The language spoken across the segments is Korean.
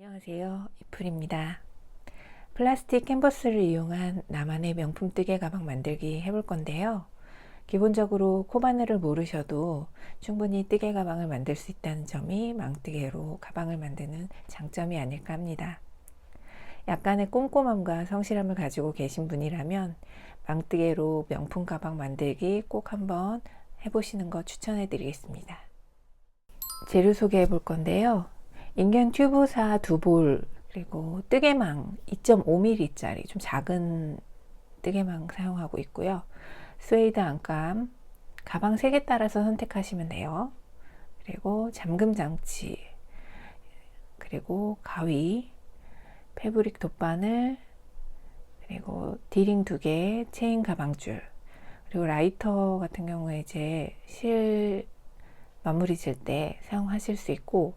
안녕하세요, 이플입니다. 플라스틱 캔버스를 이용한 나만의 명품 뜨개 가방 만들기 해볼 건데요. 기본적으로 코바늘을 모르셔도 충분히 뜨개 가방을 만들 수 있다는 점이 망뜨개로 가방을 만드는 장점이 아닐까 합니다. 약간의 꼼꼼함과 성실함을 가지고 계신 분이라면 망뜨개로 명품 가방 만들기 꼭 한번 해보시는 거 추천해 드리겠습니다. 재료 소개해 볼 건데요. 인견 튜브사 2볼, 그리고 뜨개망 2.5mm 짜리 좀 작은 뜨개망 사용하고 있고요. 스웨이드 안감, 가방 색에 따라서 선택하시면 돼요. 그리고 잠금 장치, 그리고 가위, 패브릭 돗바늘, 그리고 디링 2개, 체인 가방줄, 그리고 라이터 같은 경우에 이제 실 마무리 질 때 사용하실 수 있고,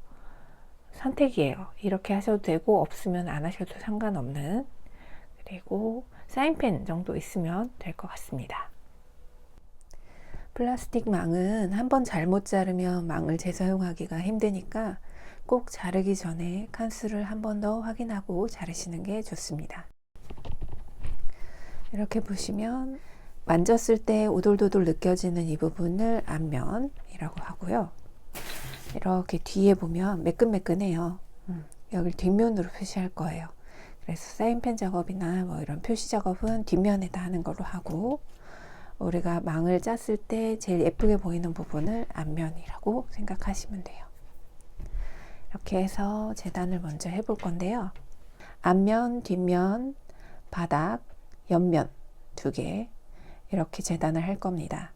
선택이에요. 이렇게 하셔도 되고 없으면 안 하셔도 상관없는, 그리고 사인펜 정도 있으면 될 것 같습니다. 플라스틱 망은 한번 잘못 자르면 망을 재사용하기가 힘드니까 꼭 자르기 전에 칸수를 한 번 더 확인하고 자르시는 게 좋습니다. 이렇게 보시면 만졌을 때 오돌도돌 느껴지는 이 부분을 앞면이라고 하고요. 이렇게 뒤에 보면 매끈매끈해요. 여길 뒷면으로 표시할 거예요. 그래서 사인펜 작업이나 뭐 이런 표시 작업은 뒷면에다 하는 걸로 하고, 우리가 망을 짰을 때 제일 예쁘게 보이는 부분을 앞면이라고 생각하시면 돼요. 이렇게 해서 재단을 먼저 해볼 건데요. 앞면, 뒷면, 바닥, 옆면 2개 이렇게 재단을 할 겁니다.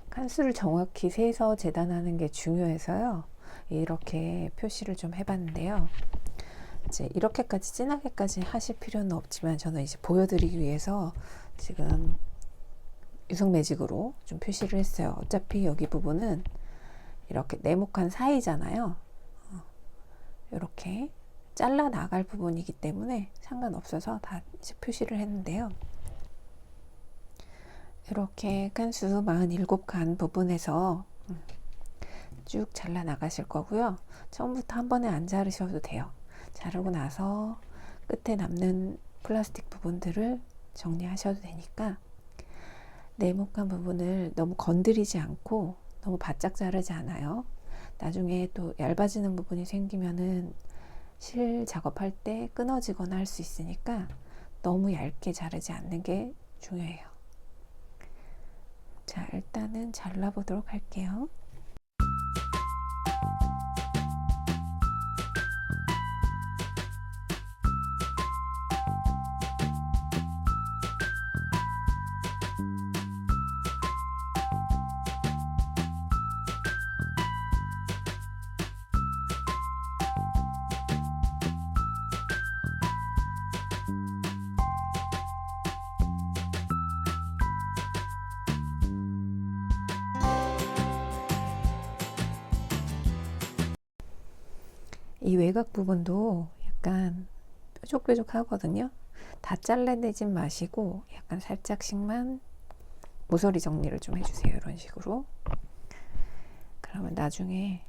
칸수를 정확히 세서 재단하는 게 중요해서요. 이렇게 표시를 좀 해봤는데요. 이제 이렇게까지 진하게까지 하실 필요는 없지만 저는 이제 보여드리기 위해서 지금 유성 매직으로 좀 표시를 했어요. 어차피 여기 부분은 이렇게 네모칸 사이잖아요. 이렇게 잘라 나갈 부분이기 때문에 상관없어서 다 이제 표시를 했는데요. 이렇게 칸수 47칸 부분에서 쭉 잘라 나가실 거고요. 처음부터 한 번에 안 자르셔도 돼요. 자르고 나서 끝에 남는 플라스틱 부분들을 정리하셔도 되니까 네모칸 부분을 너무 건드리지 않고 너무 바짝 자르지 않아요. 나중에 또 얇아지는 부분이 생기면은 실 작업할 때 끊어지거나 할 수 있으니까 너무 얇게 자르지 않는 게 중요해요. 자, 일단은 잘라보도록 할게요. 이 외곽 부분도 약간 뾰족뾰족 하거든요. 다 잘라내지 마시고 약간 살짝씩만 모서리 정리를 좀 해주세요. 이런 식으로. 그러면 나중에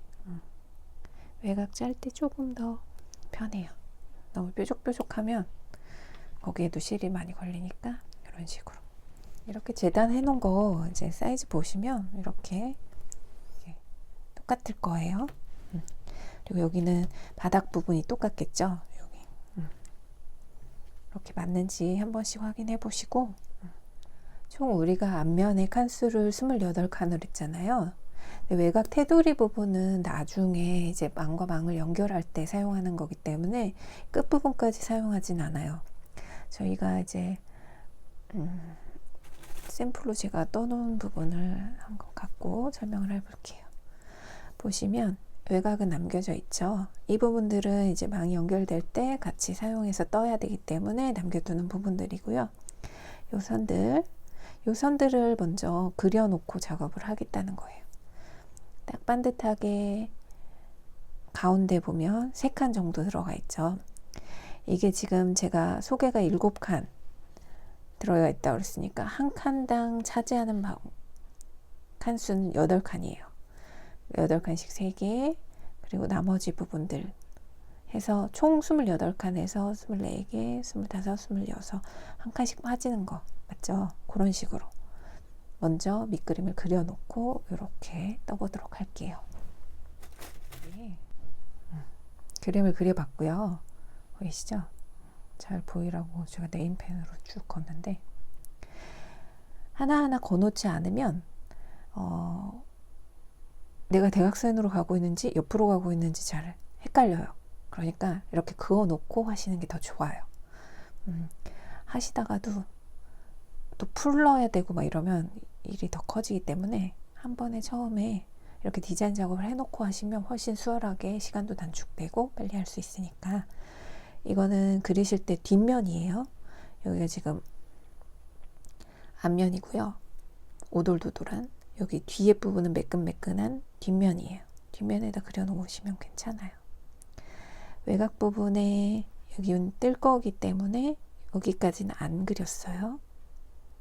외곽 짤 때 조금 더 편해요. 너무 뾰족뾰족하면 거기에도 실이 많이 걸리니까 이런 식으로. 이렇게 재단해 놓은 거 이제 사이즈 보시면 이렇게 똑같을 거예요. 그리고 여기는 바닥 부분이 똑같겠죠. 여기 이렇게 맞는지 한 번씩 확인해 보시고, 총 우리가 앞면에 칸수를 28칸을 했잖아요. 외곽 테두리 부분은 나중에 이제 망과 망을 연결할 때 사용하는 거기 때문에 끝부분까지 사용하진 않아요. 저희가 이제 샘플로 제가 떠놓은 부분을 한번 갖고 설명을 해볼게요. 보시면 외곽은 남겨져 있죠. 이 부분들은 이제 망이 연결될 때 같이 사용해서 떠야 되기 때문에 남겨두는 부분들이고요. 요 선들을 먼저 그려놓고 작업을 하겠다는 거예요. 딱 반듯하게 가운데 보면 3칸 정도 들어가 있죠. 이게 지금 제가 소개가 7칸 들어가 있다고 그랬으니까 한 칸당 차지하는 칸수는 8칸이에요. 8칸씩 3개, 그리고 나머지 부분들 해서 총 28칸에서 24개, 25, 26 한 칸씩 빠지는 거 맞죠? 그런 식으로 먼저 밑그림을 그려놓고 이렇게 떠보도록 할게요. 그림을 그려봤고요. 보이시죠? 잘 보이라고 제가 네임펜으로 쭉 걷는데, 하나하나 거놓지 않으면 내가 대각선으로 가고 있는지 옆으로 가고 있는지 잘 헷갈려요. 그러니까 이렇게 그어놓고 하시는 게 더 좋아요. 하시다가도 또 풀러야 되고 막 이러면 일이 더 커지기 때문에 한 번에 처음에 이렇게 디자인 작업을 해놓고 하시면 훨씬 수월하게 시간도 단축되고 빨리 할 수 있으니까. 이거는 그리실 때 뒷면이에요. 여기가 지금 앞면이고요. 오돌도돌한 여기 뒤에 부분은 매끈매끈한 뒷면이에요. 뒷면에다 그려 놓으시면 괜찮아요. 외곽 부분에 여기 뜰 거기 때문에 여기까지는 안 그렸어요.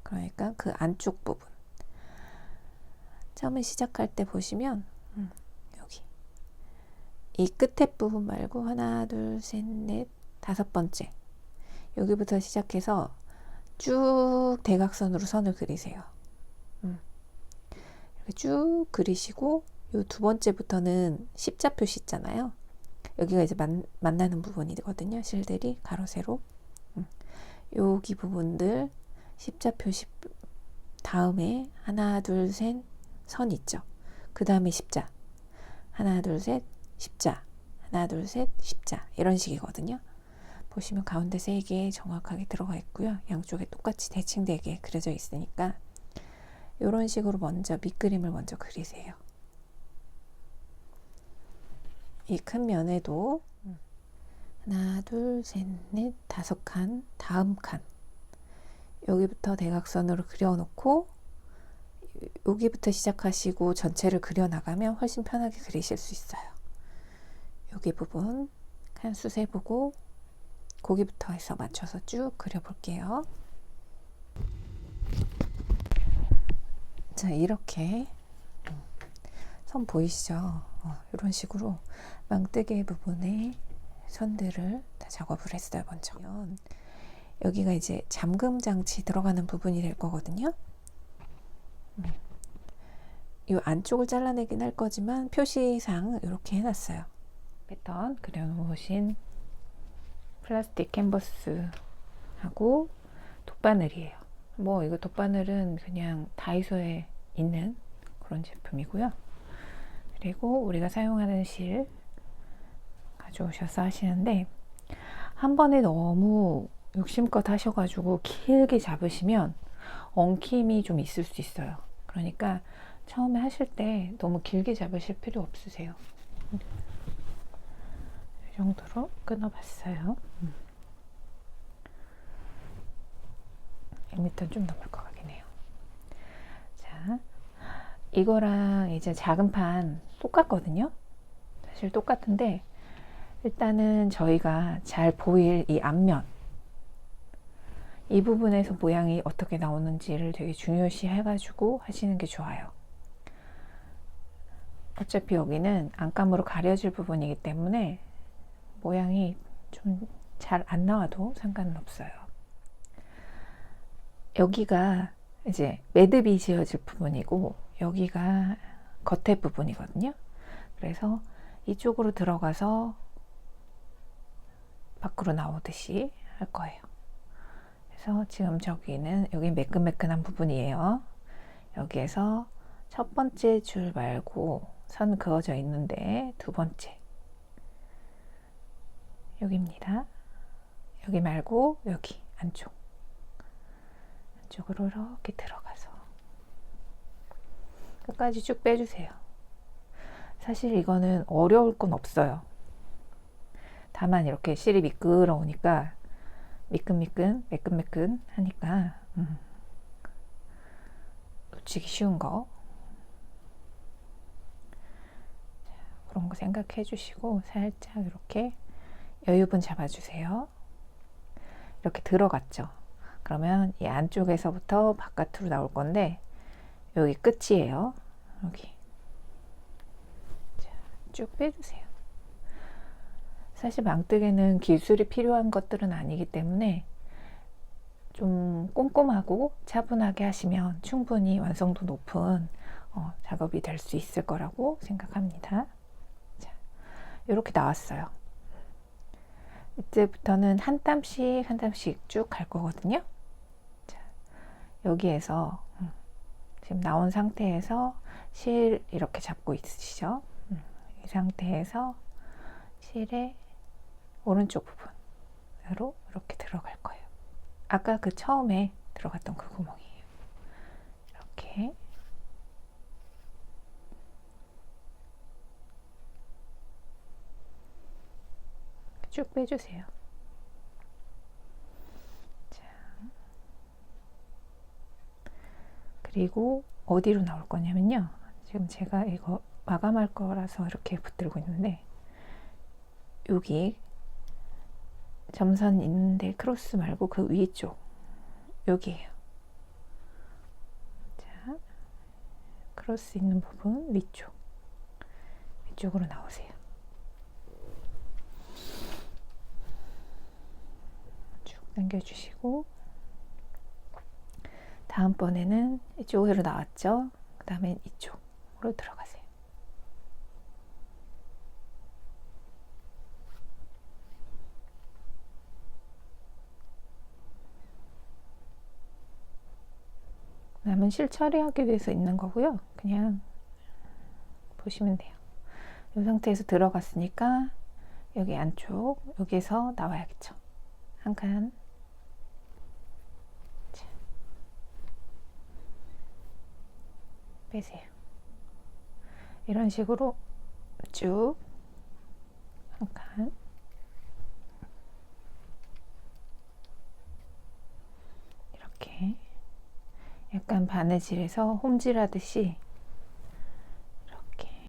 그러니까 그 안쪽 부분 처음에 시작할 때 보시면 여기 이 끝에 부분 말고 하나, 둘, 셋, 넷, 5번째 여기부터 시작해서 쭉 대각선으로 선을 그리세요. 이렇게 쭉 그리시고 요 2번째부터는 십자 표시 있잖아요. 여기가 이제 만나는 부분이거든요. 실들이 가로 세로. 여기 부분들 십자 표시 다음에 하나, 둘, 셋 선 있죠. 그 다음에 십자. 하나, 둘, 셋 십자. 하나, 둘, 셋 십자. 이런 식이거든요. 보시면 가운데 3개 정확하게 들어가 있고요. 양쪽에 똑같이 대칭되게 그려져 있으니까 이런 식으로 먼저 밑그림을 먼저 그리세요. 이 큰 면에도 하나, 둘, 셋, 넷, 5칸, 다음 칸 여기부터 대각선으로 그려놓고 여기부터 시작하시고 전체를 그려나가면 훨씬 편하게 그리실 수 있어요. 여기 부분 칸수 세보고 거기부터 해서 맞춰서 쭉 그려볼게요. 자, 이렇게 선 보이시죠? 이런 식으로 망뜨개 부분에 선들을 다 작업을 했어요. 먼저 여기가 이제 잠금 장치 들어가는 부분이 될 거거든요. 이 안쪽을 잘라내긴 할 거지만 표시상 이렇게 해놨어요. 패턴 그려놓으신 플라스틱 캔버스하고 돗바늘이에요. 뭐 이거 돗바늘은 그냥 다이소에 있는 그런 제품이고요. 그리고 우리가 사용하는 실 가져오셔서 하시는데 한 번에 너무 욕심껏 하셔가지고 길게 잡으시면 엉킴이 좀 있을 수 있어요. 그러니까 처음에 하실 때 너무 길게 잡으실 필요 없으세요. 이 정도로 끊어봤어요. 1m 좀 넘을 것 같긴 해요. 자, 이거랑 이제 작은 판 똑같거든요. 사실 똑같은데 일단은 저희가 잘 보일 이 앞면 이 부분에서 모양이 어떻게 나오는지를 되게 중요시 해가지고 하시는 게 좋아요. 어차피 여기는 안감으로 가려질 부분이기 때문에 모양이 좀 잘 안 나와도 상관은 없어요. 여기가 이제 매듭이 지어질 부분이고 여기가 겉에 부분이거든요. 그래서 이쪽으로 들어가서 밖으로 나오듯이 할 거예요. 그래서 지금 여기 매끈매끈한 부분이에요. 여기에서 첫 번째 줄 말고 선 그어져 있는데 2번째 여기입니다. 여기 말고 여기 안쪽으로 이렇게 들어가서 끝까지 쭉 빼주세요. 사실 이거는 어려울 건 없어요. 다만 이렇게 실이 미끄러우니까 매끈매끈 하니까 놓치기 쉬운 거 그런 거 생각해 주시고 살짝 이렇게 여유분 잡아주세요. 이렇게 들어갔죠. 그러면 이 안쪽에서부터 바깥으로 나올 건데 여기 끝이에요. 여기 쭉 빼주세요. 사실 망뜨개는 기술이 필요한 것들은 아니기 때문에 좀 꼼꼼하고 차분하게 하시면 충분히 완성도 높은 작업이 될 수 있을 거라고 생각합니다. 자, 이렇게 나왔어요. 이제부터는 한 땀씩 한 땀씩 쭉 갈 거거든요. 자, 여기에서 지금 나온 상태에서 실 이렇게 잡고 있으시죠? 이 상태에서 실의 오른쪽 부분으로 이렇게 들어갈 거예요. 아까 그 처음에 들어갔던 그 구멍이에요. 이렇게 쭉 빼주세요. 자, 그리고 어디로 나올 거냐면요. 지금 제가 이거 마감할 거라서 이렇게 붙들고 있는데 여기 점선 있는데 크로스 말고 그 위쪽 여기에요. 자, 크로스 있는 부분 위쪽으로 나오세요. 쭉 당겨주시고 다음번에는 이쪽으로 나왔죠. 그 다음에 이쪽으로 들어가세요. 남은 실 처리하기 위해서 있는 거고요. 그냥 보시면 돼요. 이 상태에서 들어갔으니까 여기 안쪽 여기에서 나와야겠죠. 한 칸. 자, 빼세요. 이런 식으로 쭉 한 칸. 이렇게 약간 바느질해서 홈질하듯이 이렇게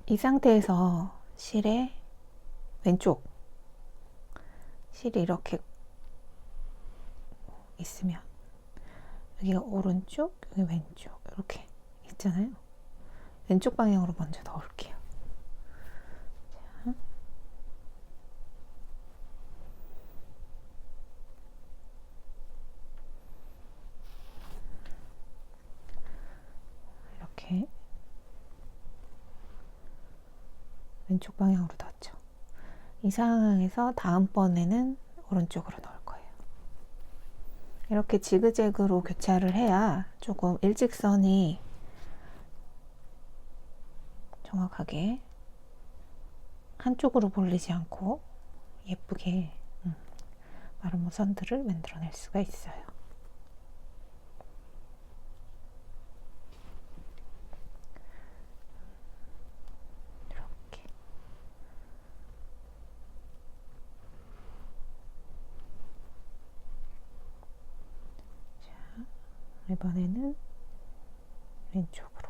이 상태에서 실의 왼쪽 실이 이렇게 있으면 여기가 오른쪽 여기 왼쪽 이렇게 있잖아요. 왼쪽 방향으로 먼저 넣을게요. 자. 이렇게 왼쪽 방향으로 넣었죠. 이 상황에서 다음번에는 오른쪽으로 넣을 거예요. 이렇게 지그재그로 교차를 해야 조금 일직선이 정확하게 한쪽으로 볼리지 않고 예쁘게 마름모 선들을 만들어낼 수가 있어요. 이렇게. 자, 이번에는 왼쪽으로.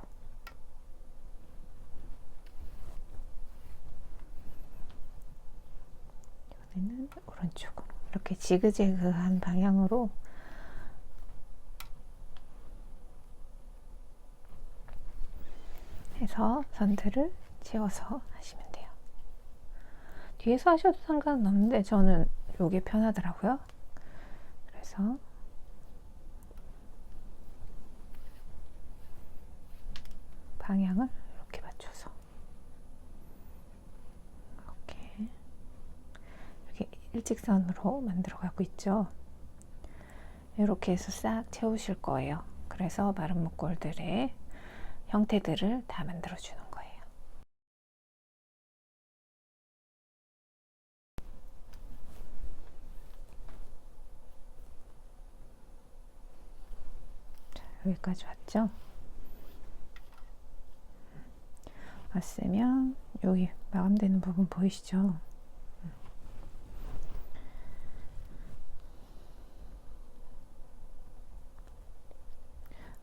이번에는 오른쪽으로. 이렇게 지그재그한 방향으로 해서 선들을 채워서 하시면 돼요. 뒤에서 하셔도 상관은 없는데 저는 이게 편하더라고요. 그래서 방향을 이렇게 맞춰서 이렇게 일직선으로 만들어 가고 있죠. 이렇게 해서 싹 채우실 거예요. 그래서 마름 목걸들의 형태들을 다 만들어 주는 거예요. 자, 여기까지 왔죠? 왔으면 여기 마감되는 부분 보이시죠?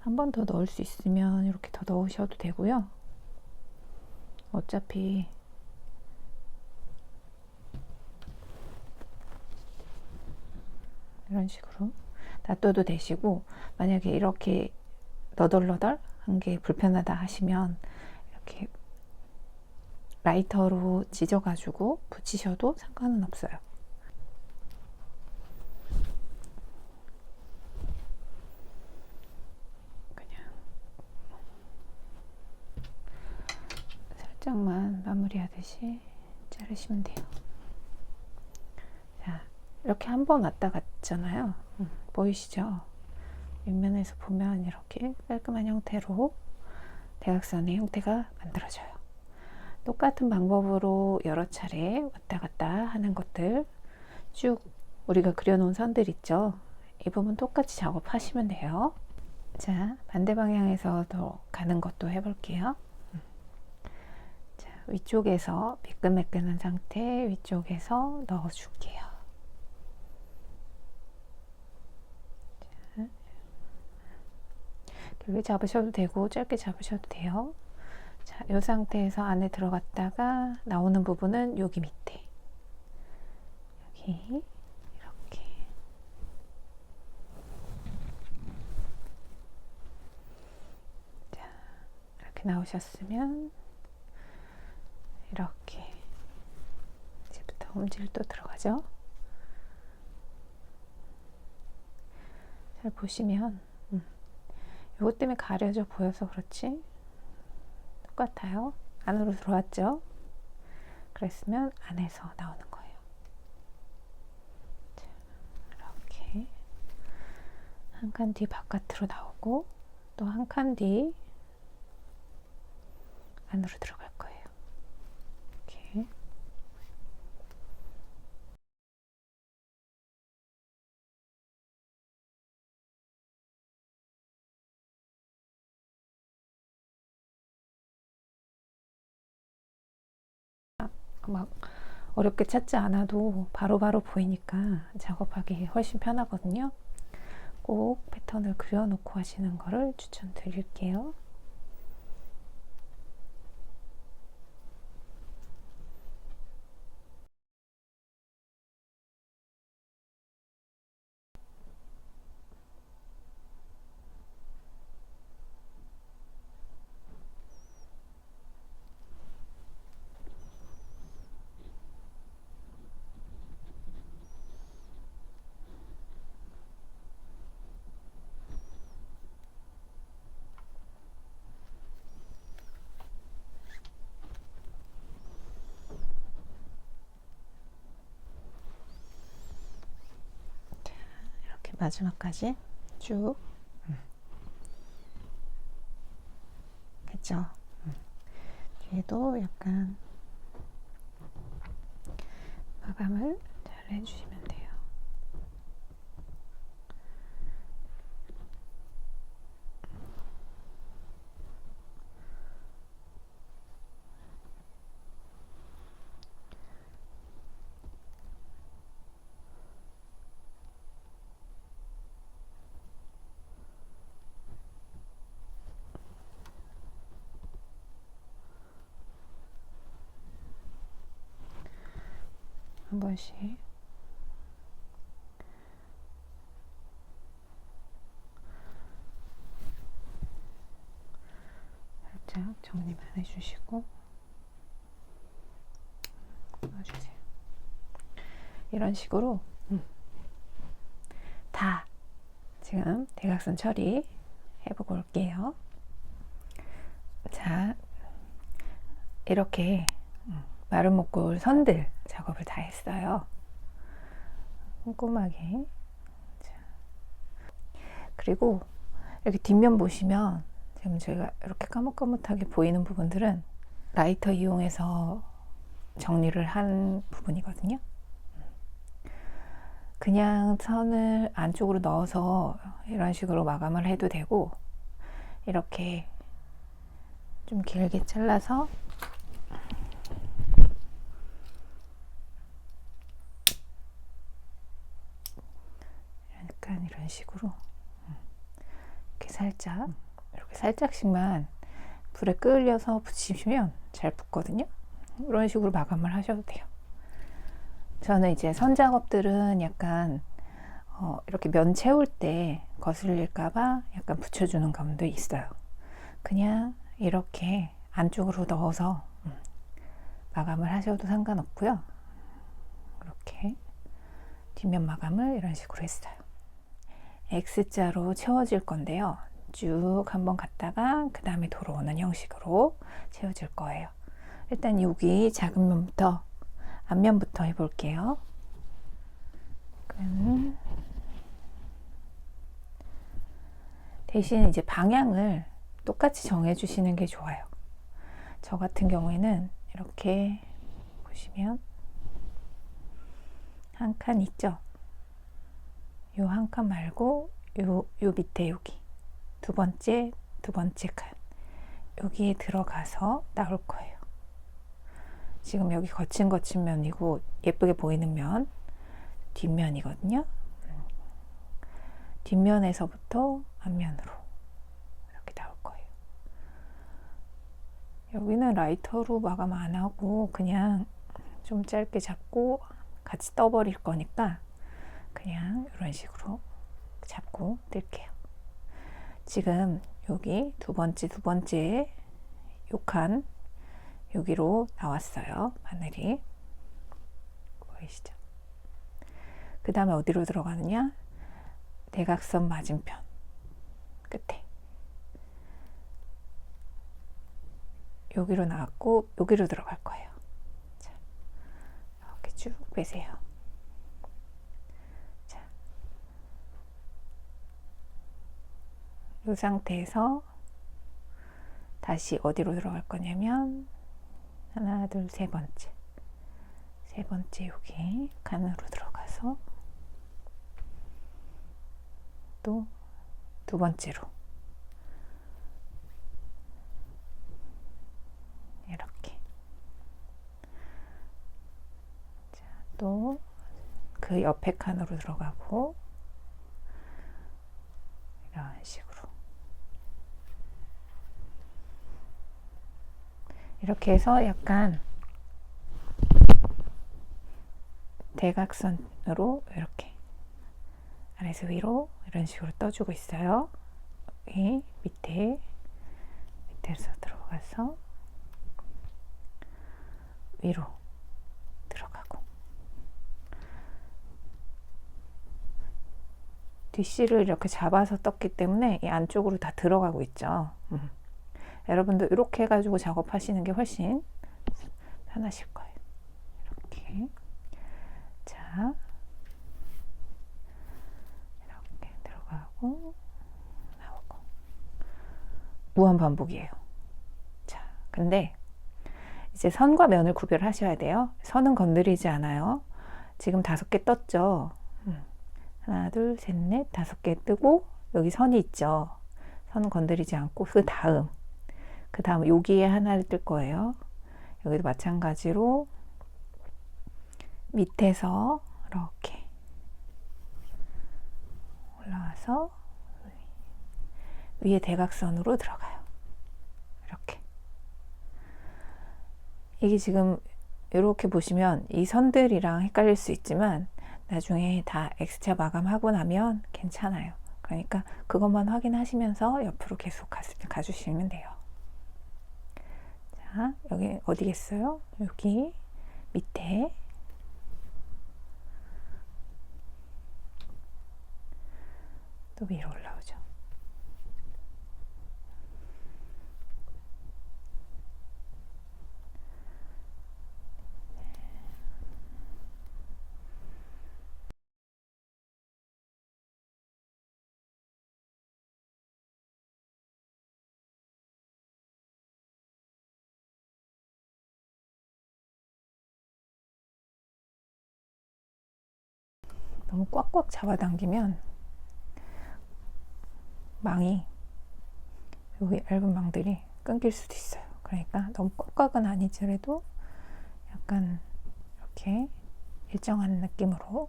한 번 더 넣을 수 있으면 이렇게 더 넣으셔도 되고요. 어차피 이런 식으로 놔둬도 되시고, 만약에 이렇게 너덜너덜 한 게 불편하다 하시면 이렇게 라이터로 지져가지고 붙이셔도 상관은 없어요. 그냥 살짝만 마무리하듯이 자르시면 돼요. 자, 이렇게 한 번 왔다 갔잖아요. 보이시죠? 윗면에서 보면 이렇게 깔끔한 형태로 대각선의 형태가 만들어져요. 똑같은 방법으로 여러 차례 왔다 갔다 하는 것들 쭉 우리가 그려놓은 선들 있죠? 이 부분 똑같이 작업하시면 돼요. 자, 반대 방향에서 더 가는 것도 해볼게요. 자, 위쪽에서 매끈매끈한 상태 위쪽에서 넣어줄게요. 길게 잡으셔도 되고 짧게 잡으셔도 돼요. 자, 이 상태에서 안에 들어갔다가 나오는 부분은 여기 밑에, 여기 이렇게. 자, 이렇게 나오셨으면 이렇게 이제부터 움질도 들어가죠. 잘 보시면 이것 때문에 가려져 보여서 그렇지 똑같아요. 안으로 들어왔죠. 그랬으면 안에서 나오는 거예요. 자, 이렇게 한 칸 뒤 바깥으로 나오고 또 한 칸 뒤 안으로 들어갈 거예요. 이렇게. 막 어렵게 찾지 않아도 바로바로 보이니까 작업하기 훨씬 편하거든요. 꼭 패턴을 그려놓고 하시는 거를 추천드릴게요. 이렇게 마지막까지 쭉 했죠. 뒤에도 약간 마감을 잘 해주시면 돼요. 한 번씩 살짝 정리만 해주시고 넣어주세요. 이런 식으로 다 지금 대각선 처리 해보고 올게요. 자, 이렇게 마른 목골 선들 작업을 다 했어요. 꼼꼼하게. 자, 그리고 이렇게 뒷면 보시면 지금 제가 이렇게 까뭇까뭇하게 보이는 부분들은 라이터 이용해서 정리를 한 부분이거든요. 그냥 선을 안쪽으로 넣어서 이런 식으로 마감을 해도 되고, 이렇게 좀 길게 잘라서 약간 이런 식으로 이렇게 이렇게 살짝씩만 불에 끌려서 붙이시면 잘 붙거든요. 이런 식으로 마감을 하셔도 돼요. 저는 이제 선 작업들은 약간 이렇게 면 채울 때 거슬릴까봐 약간 붙여주는 감도 있어요. 그냥 이렇게 안쪽으로 넣어서 마감을 하셔도 상관없고요. 이렇게 뒷면 마감을 이런 식으로 했어요. X자로 채워질 건데요. 쭉 한번 갔다가 그 다음에 돌아오는 형식으로 채워질 거예요. 일단 여기 작은 면부터 앞면부터 해볼게요. 대신 이제 방향을 똑같이 정해 주시는 게 좋아요. 저 같은 경우에는 이렇게 보시면 한 칸 있죠? 요 한 칸 말고 요 밑에 여기 두 번째 칸 여기에 들어가서 나올 거예요. 지금 여기 거친 면이고 예쁘게 보이는 면 뒷면이거든요. 뒷면에서부터 앞면으로 이렇게 나올 거예요. 여기는 라이터로 마감 안 하고 그냥 좀 짧게 잡고 같이 떠버릴 거니까 그냥 이런 식으로 잡고 뜰게요. 지금 여기 두 번째 요 칸 여기로 나왔어요. 바늘이 보이시죠? 그 다음에 어디로 들어가느냐? 대각선 맞은편 끝에 여기로 나왔고 여기로 들어갈 거예요. 자, 이렇게 쭉 빼세요. 자, 이 상태에서 다시 어디로 들어갈 거냐면 하나 둘 세 번째 여기 칸으로 들어가서 또 두 번째로 이렇게 또 그 옆에 칸으로 들어가고 이런 식으로 이렇게 해서 약간 대각선으로 이렇게 아래에서 위로 이런 식으로 떠주고 있어요. 여기 밑에서 들어가서 위로 들어가고 뒷실을 이렇게 잡아서 떴기 때문에 이 안쪽으로 다 들어가고 있죠. 여러분도 이렇게 해가지고 작업하시는 게 훨씬 편하실 거예요. 이렇게 자 이렇게 들어가고 나오고 무한 반복이에요. 자 근데 이제 선과 면을 구별하셔야 돼요. 선은 건드리지 않아요. 지금 5개 떴죠. 하나 둘 셋 넷 5개 뜨고 여기 선이 있죠. 선 건드리지 않고 그 다음 여기에 하나를 뜰 거예요. 여기도 마찬가지로 밑에서 이렇게 올라와서 위에 대각선으로 들어가요. 이렇게 이게 지금 이렇게 보시면 이 선들이랑 헷갈릴 수 있지만 나중에 다 X자 마감하고 나면 괜찮아요. 그러니까 그것만 확인하시면서 옆으로 계속 가주시면 돼요. 자, 여기 어디겠어요? 여기 밑에 또 위로 올라오죠. 너무 꽉꽉 잡아당기면 망이 여기 얇은 망들이 끊길 수도 있어요. 그러니까 너무 꽉꽉은 아니더라도 약간 이렇게 일정한 느낌으로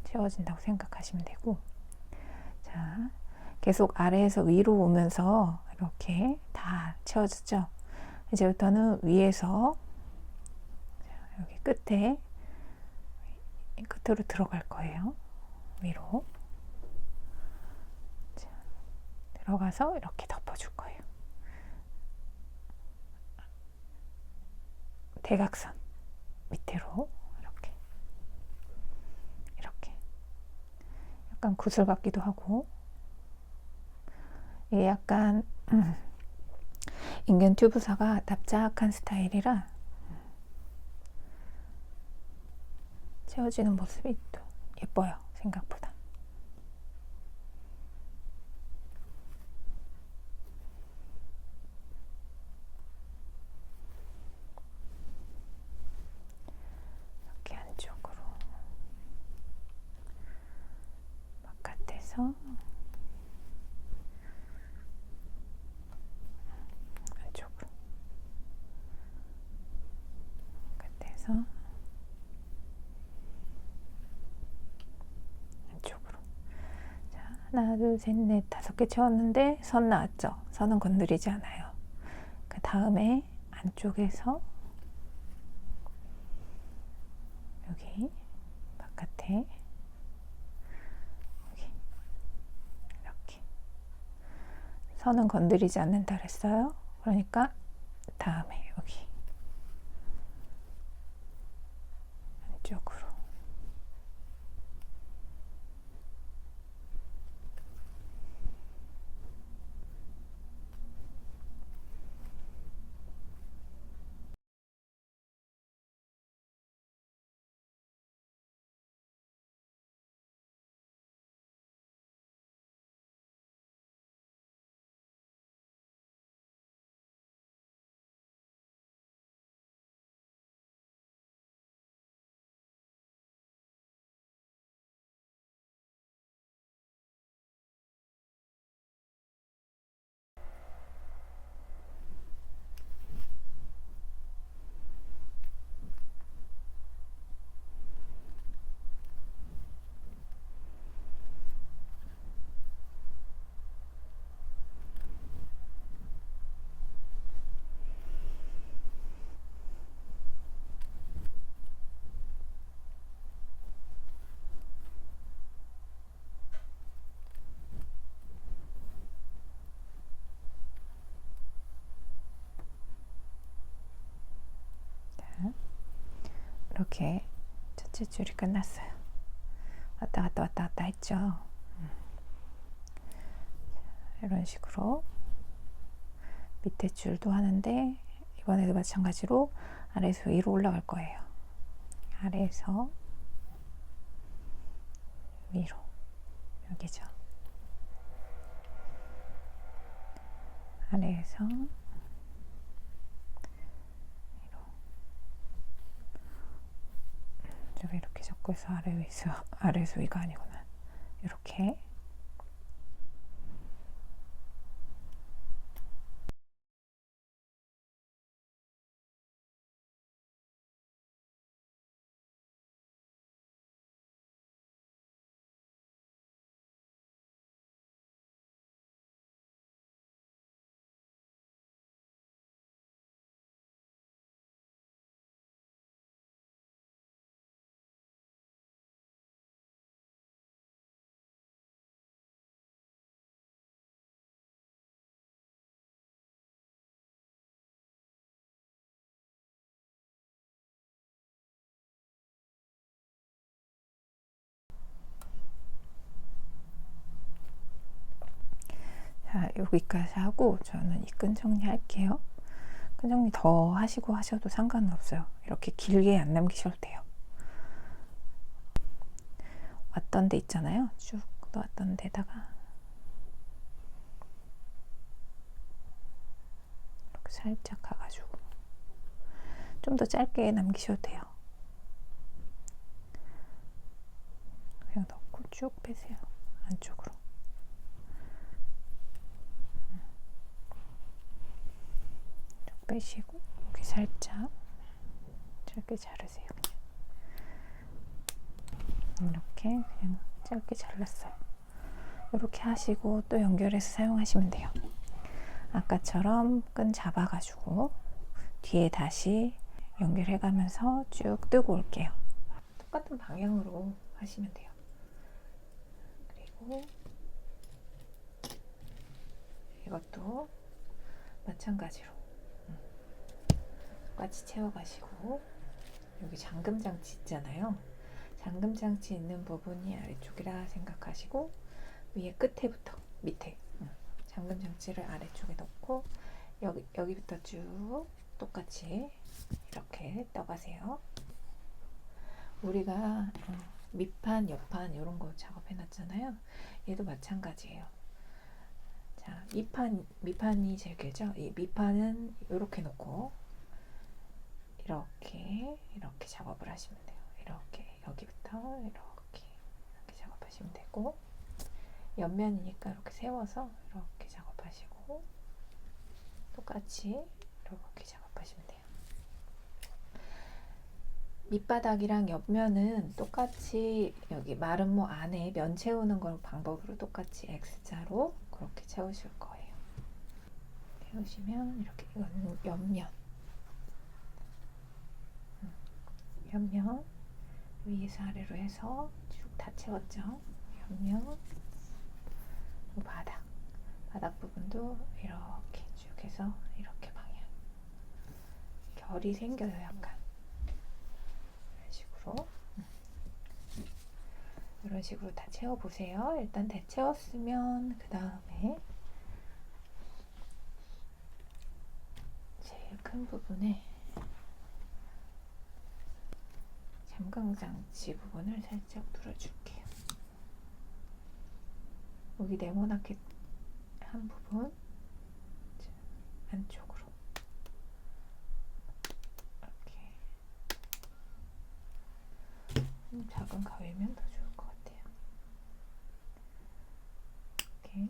채워진다고 생각하시면 되고 자 계속 아래에서 위로 오면서 이렇게 다 채워졌죠. 이제부터는 위에서 여기 끝에 끝으로 들어갈 거예요. 위로 들어가서 이렇게 덮어줄 거예요. 대각선 밑으로 이렇게 약간 구슬 같기도 하고, 이게 약간 인견 튜브사가 납작한 스타일이라 채워지는 모습이 또 예뻐요, 생각보다. 이렇게 안쪽으로 바깥에서 안쪽으로, 바깥에서 안쪽으로. 자, 하나, 둘, 셋, 넷, 5개 채웠는데 선 나왔죠? 선은 건드리지 않아요. 그 다음에 안쪽에서 여기 바깥에 여기 이렇게 선은 건드리지 않는다 그랬어요. 그러니까 다음에 여기 안쪽으로 이렇게 첫째 줄이 끝났어요. 왔다 갔다 왔다 갔다 했죠. 이런 식으로 밑에 줄도 하는데, 이번에도 마찬가지로 아래에서 위로 올라갈 거예요. 아래에서 위로, 여기죠. 아래에서 위로. 제가 이렇게 잡고 해서 아래에서 위가 아니구나. 이렇게 자, 여기까지 하고 저는 이 끈 정리할게요. 끈 정리 더 하시고 하셔도 상관은 없어요. 이렇게 길게 안 남기셔도 돼요. 왔던 데 있잖아요. 쭉 놓았던 데다가 이렇게 살짝 가가지고 좀 더 짧게 남기셔도 돼요. 그냥 넣고 쭉 빼세요. 안쪽으로. 쭉 빼시고 여기 살짝 짧게 자르세요. 그냥 이렇게 그냥 짧게 잘랐어요. 이렇게 하시고 또 연결해서 사용하시면 돼요. 아까처럼 끈 잡아가지고 뒤에 다시 연결해가면서 쭉 뜨고 올게요. 똑같은 방향으로 하시면 돼요. 그리고 이것도 마찬가지로 똑같이 채워가시고, 여기 잠금 장치 있잖아요. 잠금 장치 있는 부분이 아래쪽이라 생각하시고 위에 끝에부터 밑에 잠금 장치를 아래쪽에 넣고 여기부터 쭉 똑같이 이렇게 떠가세요. 우리가 밑판, 옆판 이런 거 작업해 놨잖아요. 얘도 마찬가지예요. 자, 밑판이 제일 길죠? 이 밑판은 이렇게 놓고 이렇게 작업을 하시면 돼요. 이렇게 여기부터 이렇게 작업하시면 되고, 옆면이니까 이렇게 세워서 이렇게 작업하시고 똑같이 이렇게 작업하시면 돼요. 밑바닥이랑 옆면은 똑같이 여기 마름모 안에 면 채우는 걸 방법으로 똑같이 X자로 그렇게 채우실 거예요. 채우시면 이렇게, 이건 옆면 위에서 아래로 해서 쭉 다 채웠죠. 옆면, 바닥 부분도 이렇게 쭉 해서 이렇게 방향, 결이 생겨요. 약간 이런 식으로 다 채워보세요. 일단 다 채웠으면 그 다음에 제일 큰 부분에 잠금 장치 부분을 살짝 눌러줄게요. 여기 네모나게 한 부분 안쪽으로 이렇게 작은 가위면 더 좋을 것 같아요. 이렇게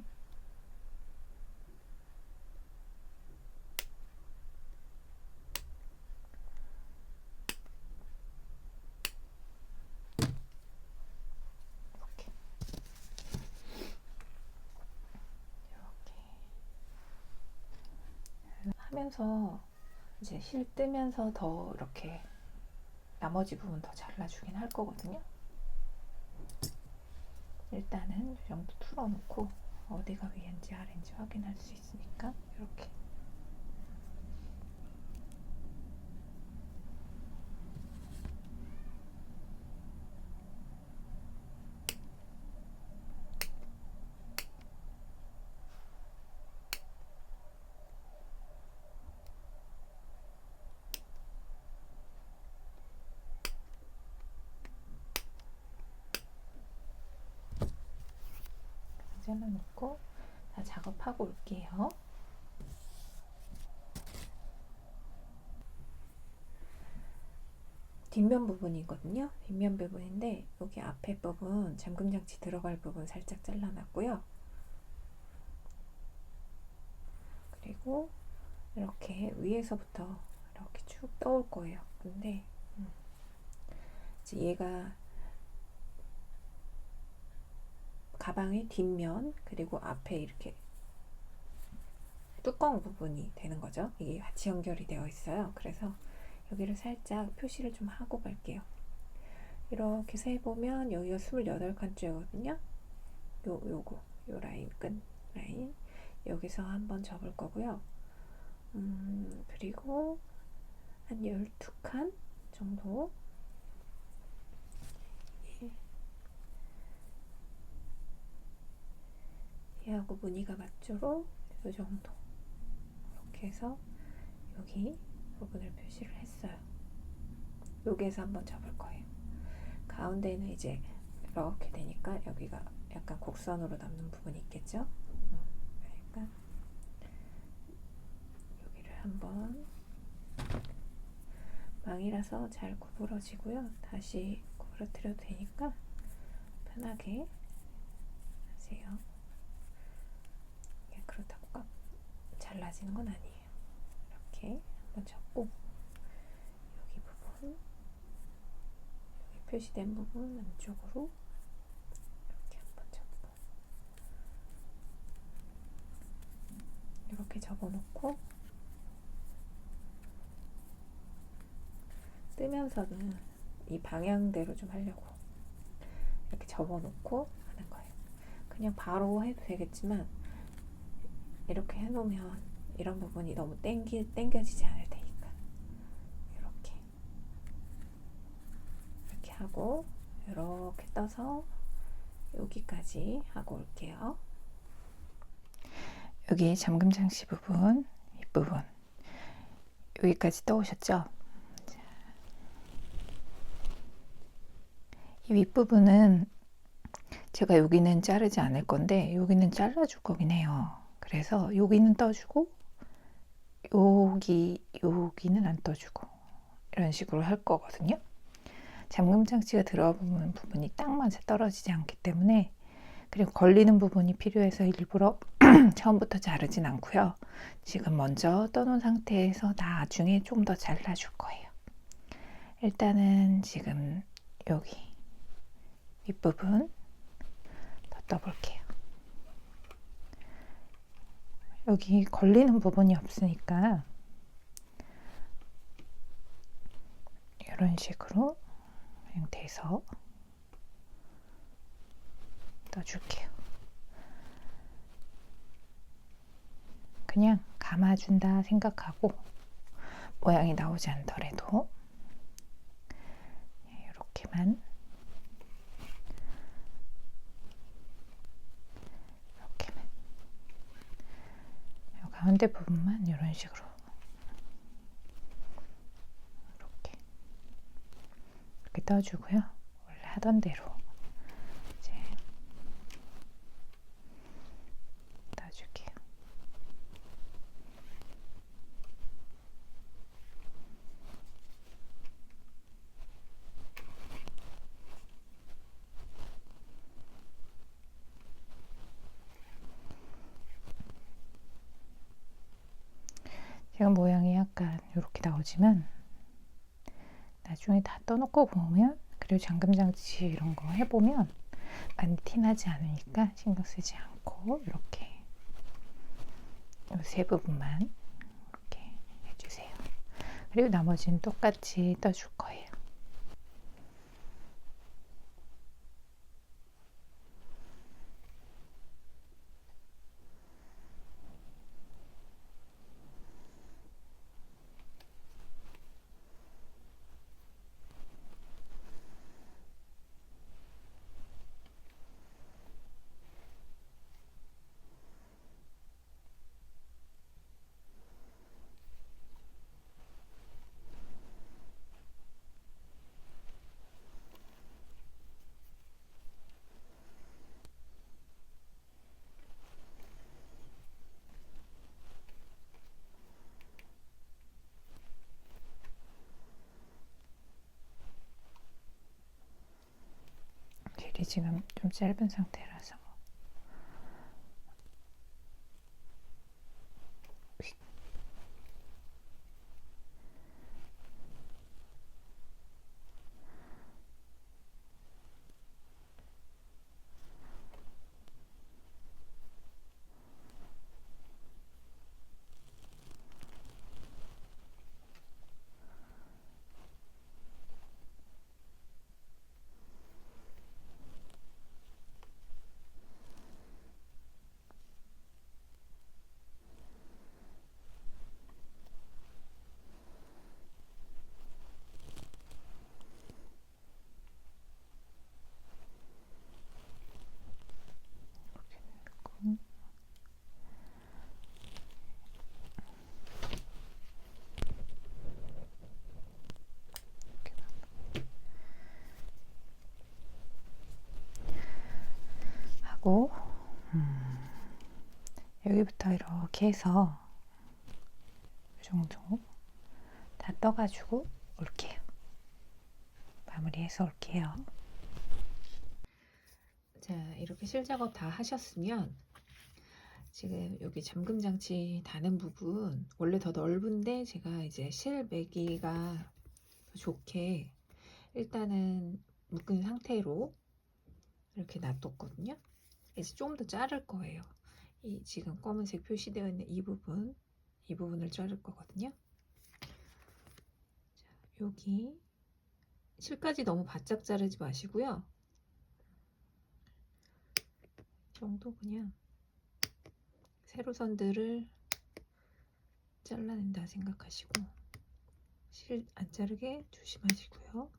하면서 이제 실 뜨면서 더 이렇게 나머지 부분 더 잘라주긴 할 거거든요. 일단은 이 정도 틀어놓고 어디가 위인지 아래인지 확인할 수 있으니까 이렇게 잘라놓고 다 작업하고 올게요. 뒷면 부분이거든요. 뒷면 부분인데 여기 앞에 부분, 잠금 장치 들어갈 부분 살짝 잘라놨고요. 그리고 이렇게 위에서부터 이렇게 쭉 떠올 거예요. 근데 이제 얘가 가방의 뒷면, 그리고 앞에 이렇게 뚜껑 부분이 되는 거죠. 이게 같이 연결이 되어 있어요. 그래서 여기를 살짝 표시를 좀 하고 갈게요. 이렇게 세보면 여기가 28칸째거든요. 요 라인, 끈 라인 여기서 한번 접을 거고요. 그리고 한 12칸 정도 얘하고 무늬가 맞도록 이 정도 이렇게 해서 여기 부분을 표시를 했어요. 여기에서 한번 접을 거예요. 가운데는 이제 이렇게 되니까 여기가 약간 곡선으로 남는 부분이 있겠죠. 그러니까 여기를 한번, 망이라서 잘 구부러지고요. 다시 구부러뜨려도 되니까 편하게 하세요. 그렇다고 꽉 잘라지는 건 아니에요. 이렇게 한번 접고 여기 부분, 여기 표시된 부분 안쪽으로 이렇게 한번 접고 접어놓고 뜨면서는 이 방향대로 좀 하려고 이렇게 접어놓고 하는 거예요. 그냥 바로 해도 되겠지만 이렇게 해놓으면 이런 부분이 너무 당겨지지 않을 테니까 이렇게 하고 이렇게 떠서 여기까지 하고 올게요. 여기 잠금 장치 부분, 윗부분 여기까지 떠오셨죠? 이 윗부분은 제가 여기는 자르지 않을 건데 여기는 잘라줄 거긴 해요. 그래서 여기는 떠주고 여기는 안 떠주고 이런 식으로 할 거거든요. 잠금 장치가 들어가는 부분이 딱 맞아 떨어지지 않기 때문에, 그리고 걸리는 부분이 필요해서 일부러 처음부터 자르진 않고요. 지금 먼저 떠놓은 상태에서 나중에 좀 더 잘라줄 거예요. 일단은 지금 여기 윗부분 더 떠볼게요. 여기 걸리는 부분이 없으니까 이런 식으로 형태에서 떠줄게요. 그냥 감아준다 생각하고 모양이 나오지 않더라도 이렇게만 가운데 부분만 이런 식으로 이렇게 떠주고요. 원래 하던 대로 이제 떠줄게요. 지금 모양이 약간 이렇게 나오지만 나중에 다 떠놓고 보면, 그리고 잠금 장치 이런 거 해보면 많이 티나지 않으니까 신경 쓰지 않고 이렇게 이 세 부분만 이렇게 해주세요. 그리고 나머지는 똑같이 떠줄 거예요. 길이 지금 좀 짧은 상태라서 하고 여기부터 이렇게 해서 이 정도 다 떠가지고 올게요. 마무리해서 올게요. 자, 이렇게 실 작업 다 하셨으면 지금 여기 잠금 장치 다는 부분 원래 더 넓은데 제가 이제 실 매기가 더 좋게 일단은 묶은 상태로 이렇게 놔뒀거든요. 이제 좀 더 자를 거예요. 이 지금 검은색 표시되어 있는 이 부분을 자를 거거든요. 자, 여기 실까지 너무 바짝 자르지 마시고요. 이 정도 그냥 세로선들을 잘라낸다 생각하시고 실 안 자르게 조심하시고요.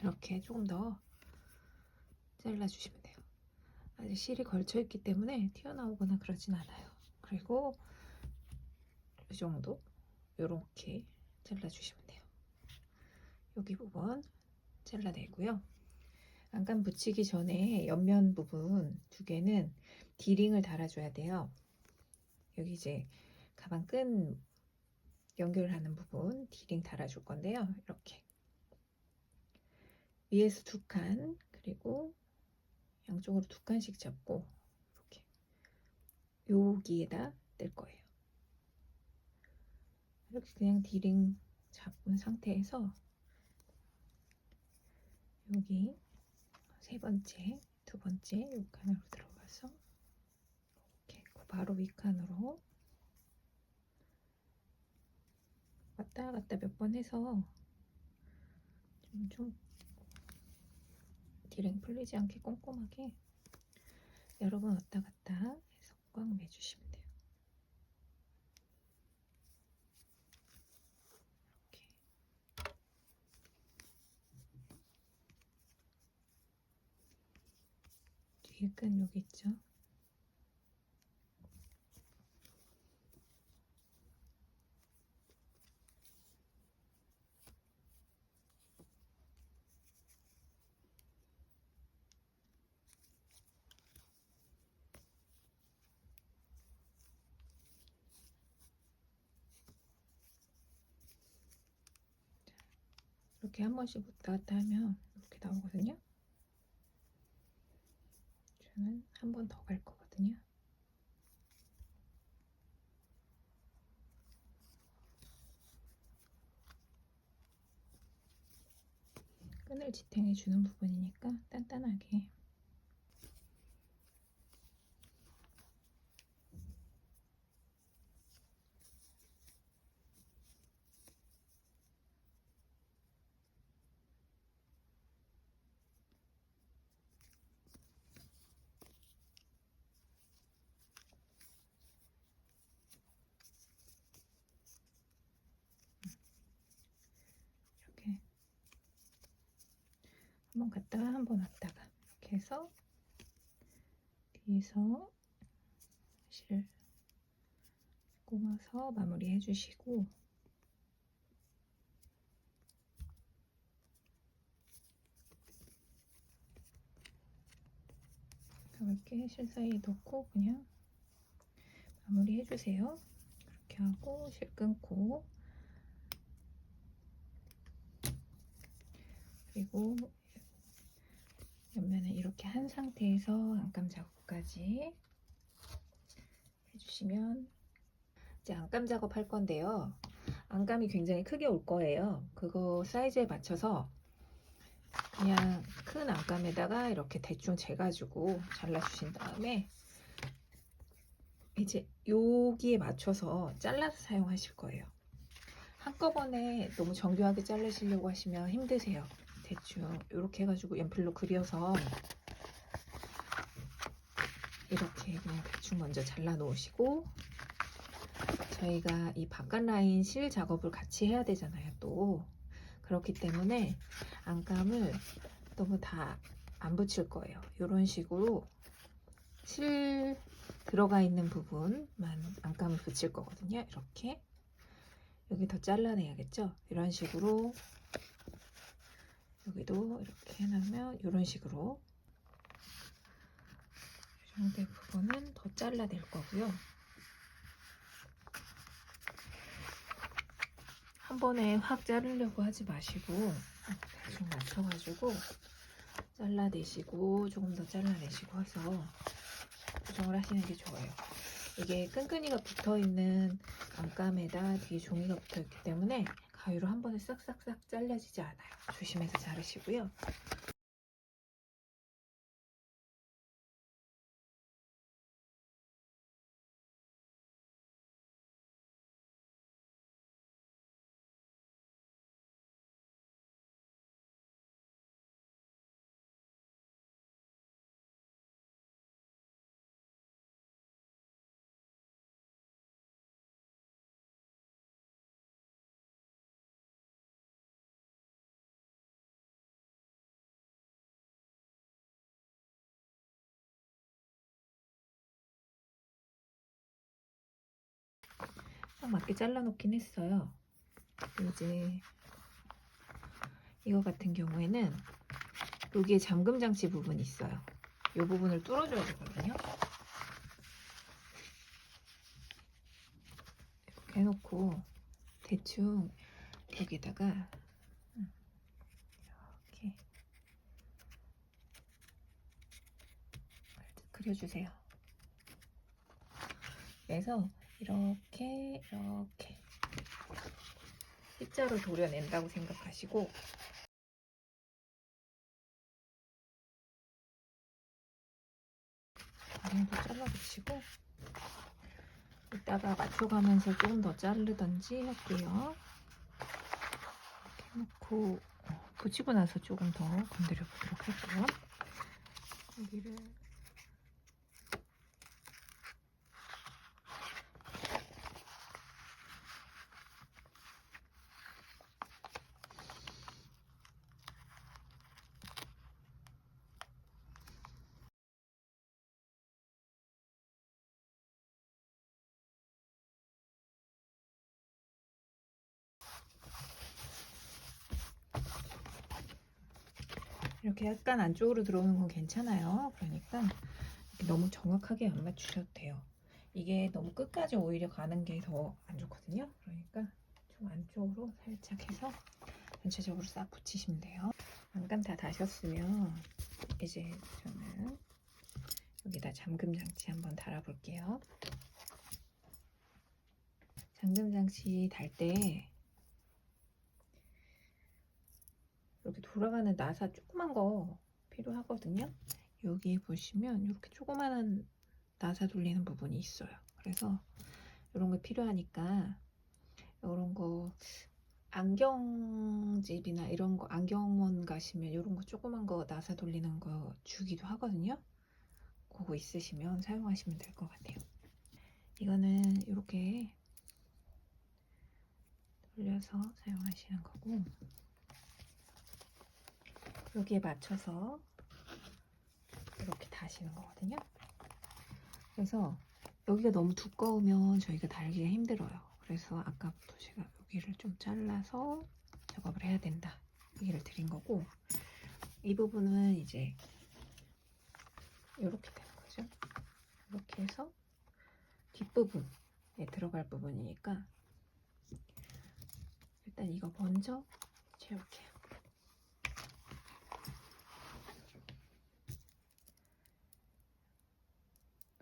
이렇게 조금 더 잘라주시면 돼요. 아직 실이 걸쳐 있기 때문에 튀어나오거나 그러진 않아요. 그리고 이 정도 이렇게 잘라주시면 돼요. 여기 부분 잘라내고요. 안감 붙이기 전에 옆면 부분 두 개는 디링을 달아줘야 돼요. 여기 이제 가방 끈 연결하는 부분 디링 달아줄 건데요. 이렇게 위에서 두 칸, 그리고 양쪽으로 두 칸씩 잡고 이렇게 여기에다 뗄 거예요. 이렇게 그냥 디링 잡은 상태에서 여기 세 번째, 두 번째 요 칸으로 들어가서 이렇게 바로 위 칸으로 왔다 갔다 몇 번 해서 좀 디링 풀리지 않게 꼼꼼하게 여러 번 왔다 갔다 해서 꽉 매주시면 돼요. 이렇게 뒤에 끈 여기 있죠? 이렇게 한 번씩 왔다 갔다 하면 이렇게 나오거든요. 저는 한 번 더 갈 거거든요. 끈을 지탱해 주는 부분이니까 단단하게 이렇게 한 번 갔다가 한 번 왔다가 이렇게 해서 뒤에서 실 꼬마서 마무리 해주시고 가볍게 실 사이에 넣고 그냥 마무리 해주세요. 그렇게 하고 실 끊고 그리고 옆면을 이렇게 한 상태에서 안감 작업까지 해주시면 이제 안감 작업 할 건데요. 안감이 굉장히 크게 올 거예요. 그거 사이즈에 맞춰서 그냥 큰 안감에다가 이렇게 대충 재가지고 잘라주신 다음에 이제 여기에 맞춰서 잘라서 사용하실 거예요. 한꺼번에 너무 정교하게 자르시려고 하시면 힘드세요. 대충 이렇게 해가지고 연필로 그려서 이렇게 그냥 대충 먼저 잘라 놓으시고 저희가 이 바깥 라인 실 작업을 같이 해야 되잖아요. 또 그렇기 때문에 안감을 너무 다 안 붙일 거예요. 이런 식으로 실 들어가 있는 부분만 안감을 붙일 거거든요. 이렇게 여기 더 잘라내야겠죠. 이런 식으로 여기도 이렇게 해놓으면 이런 식으로 이 정도의 부분은 더 잘라낼 거고요. 한 번에 확 자르려고 하지 마시고 대충 맞춰가지고 잘라내시고 조금 더 잘라내시고 해서 고정을 하시는 게 좋아요. 이게 끈끈이가 붙어있는 안감에다 뒤에 종이가 붙어있기 때문에 가위로 한 번에 싹싹싹 잘려지지 않아요. 조심해서 자르시고요. 딱 맞게 잘라놓긴 했어요. 이제 이거 같은 경우에는 여기에 잠금 장치 부분이 있어요. 이 부분을 뚫어줘야 되거든요. 이렇게 해놓고 대충 여기다가 이렇게 그려주세요. 그래서 이렇게 C자로 도려낸다고 생각하시고 반응도 잘라붙이고 이따가 맞춰가면서 조금 더 자르던지 할게요. 이렇게 해놓고 붙이고 나서 조금 더 건드려 보도록 할게요. 여기를 이렇게 약간 안쪽으로 들어오는 건 괜찮아요. 그러니까 너무 정확하게 안 맞추셔도 돼요. 이게 너무 끝까지 오히려 가는 게 더 안 좋거든요. 그러니까 좀 안쪽으로 살짝 해서 전체적으로 싹 붙이시면 돼요. 안감 다 다셨으면 이제 저는 여기다 잠금 장치 한번 달아 볼게요. 잠금 장치 달 때 이렇게 돌아가는 나사 조그만 거 필요하거든요. 여기 보시면 이렇게 조그만한 나사 돌리는 부분이 있어요. 그래서 이런 거 필요하니까 이런 거 안경집이나 이런 거 안경원 가시면 이런 거 조그만 거 나사 돌리는 거 주기도 하거든요. 그거 있으시면 사용하시면 될 것 같아요. 이거는 이렇게 돌려서 사용하시는 거고 여기에 맞춰서 이렇게 다시는 거거든요. 그래서 여기가 너무 두꺼우면 저희가 달기가 힘들어요. 그래서 아까부터 제가 여기를 좀 잘라서 작업을 해야 된다 얘기를 드린 거고 이 부분은 이제 이렇게 되는 거죠. 이렇게 해서 뒷부분에 들어갈 부분이니까 일단 이거 먼저 채울게요.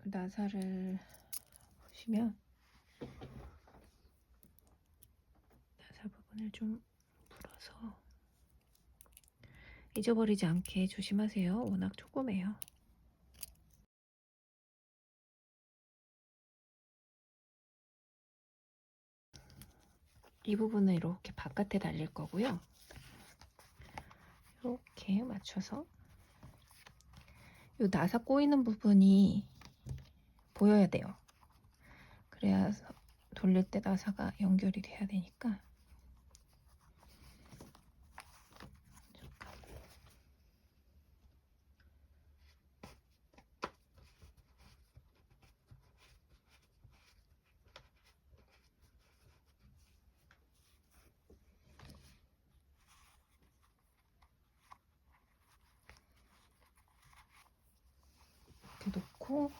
나사를 보시면 나사 부분을 좀 풀어서 잊어버리지 않게 조심하세요. 워낙 조그매요. 이 부분은 이렇게 바깥에 달릴 거고요. 이렇게 맞춰서 이 나사 꼬이는 부분이 보여야 돼요. 그래야 돌릴 때 나사가 연결이 돼야 되니까 잡고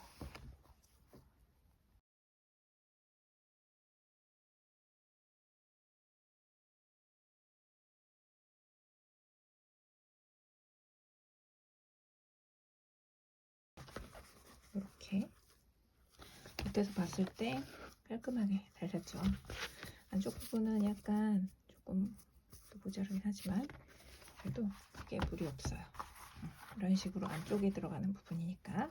이렇게 밑에서 봤을 때 깔끔하게 잘 샀죠. 안쪽 부분은 약간 조금 모자르긴 하지만 그래도 크게 무리 없어요. 이런 식으로 안쪽에 들어가는 부분이니까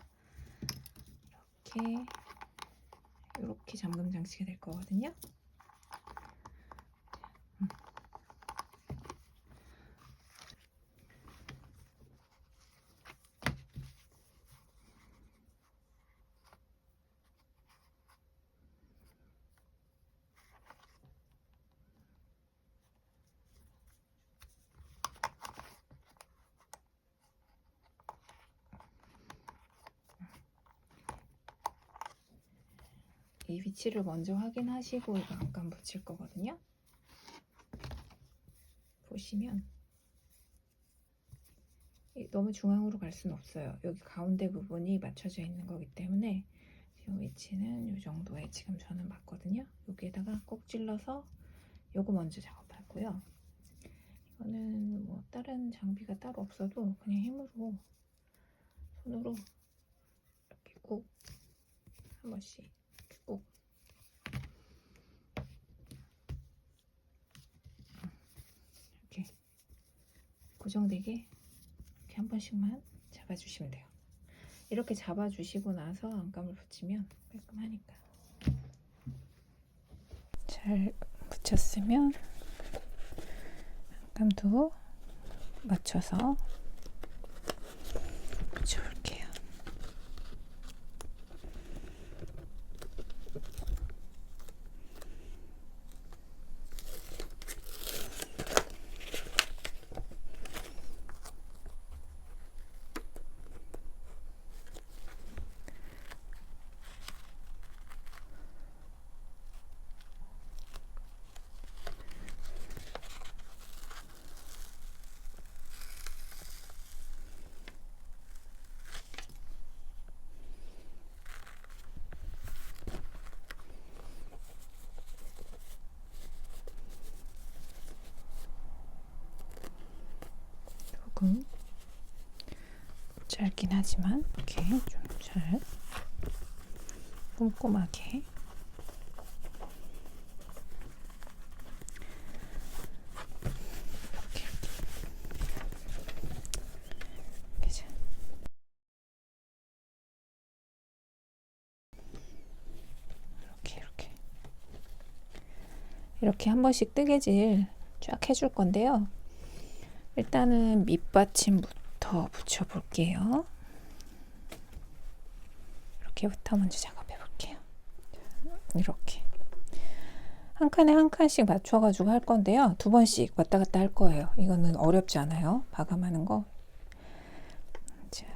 이렇게 잠금 장치가 될 거거든요. 이 위치를 먼저 확인하시고 이거 안감 붙일 거거든요. 보시면 너무 중앙으로 갈 수는 없어요. 여기 가운데 부분이 맞춰져 있는 거기 때문에 지금 위치는 이 정도에 지금 저는 맞거든요. 여기에다가 꼭 찔러서 요거 먼저 작업하고요. 이거는 뭐 다른 장비가 따로 없어도 그냥 힘으로 손으로 이렇게 꼭 한 번씩 이렇게 꼭 이렇게 고정되게 이렇게 한 번씩만 잡아주시면 돼요. 이렇게 잡아주시고 나서 안감을 붙이면 깔끔하니까. 잘 붙였으면 안감도 맞춰서 붙여볼게요. 조금 짧긴 하지만 이렇게 좀 잘 꼼꼼하게 이렇게 한 번씩 뜨개질 쫙 해줄 건데요. 일단은 밑받침부터 붙여볼게요. 이렇게부터 먼저 작업해 볼게요. 이렇게 한 칸에 한 칸씩 맞춰가지고 할 건데요. 두 번씩 왔다 갔다 할 거예요. 이거는 어렵지 않아요. 마감하는 거. 자,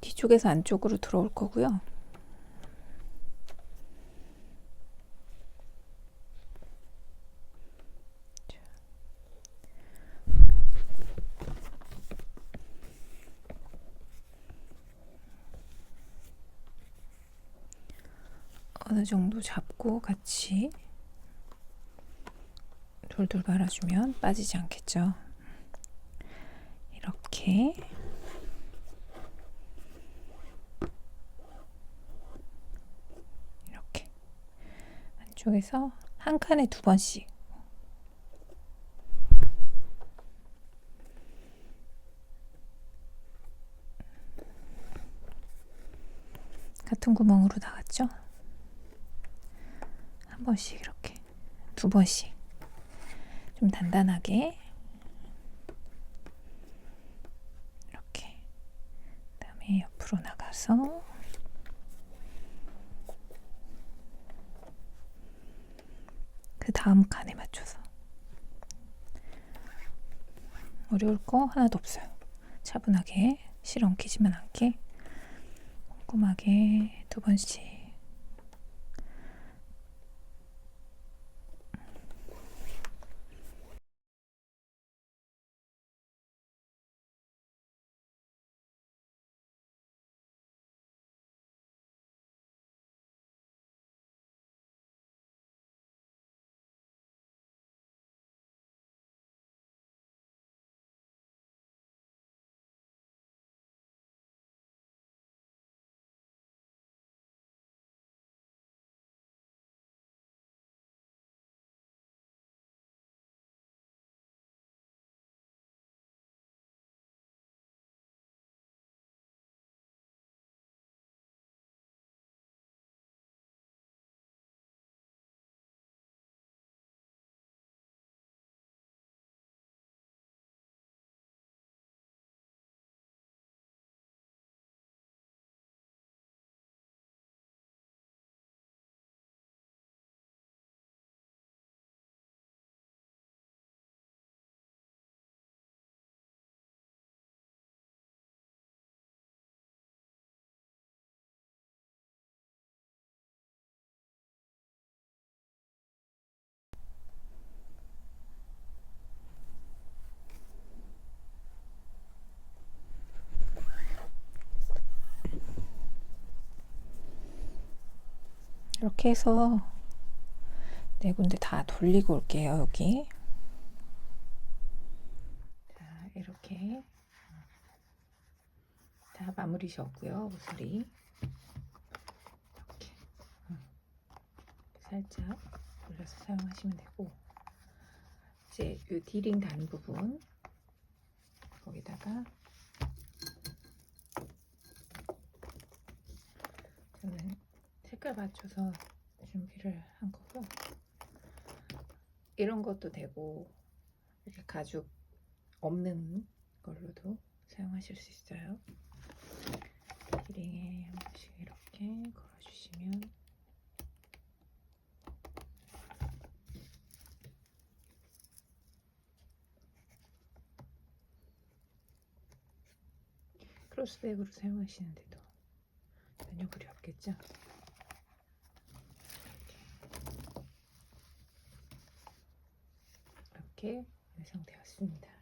뒤쪽에서 안쪽으로 들어올 거고요. 어느 정도 잡고 같이 돌돌 말아주면 빠지지 않겠죠. 이렇게 안쪽에서 한 칸에 두 번씩 같은 구멍으로 나갔죠? 한 번씩 이렇게 두 번씩 좀 단단하게 이렇게 그다음에 옆으로 나가서 그 다음 칸에 맞춰서 어려울 거 하나도 없어요. 차분하게 실 엉키지만 않게 꼼꼼하게 두 번씩 이렇게 해서 네 군데 다 돌리고 올게요. 여기. 자, 이렇게 다 마무리 지었고요. 모서리 이렇게 살짝 올려서 사용하시면 되고, 이제 이 디링 단 부분 거기다가 저는 색깔 맞춰서 준비를 한 거고, 이런 것도 되고 이렇게 가죽 없는 걸로도 사용하실 수 있어요. 디링에 한 번씩 이렇게 걸어주시면 크로스백으로 사용하시는데도 전혀 무리 없겠죠? 이렇게 완성되었습니다.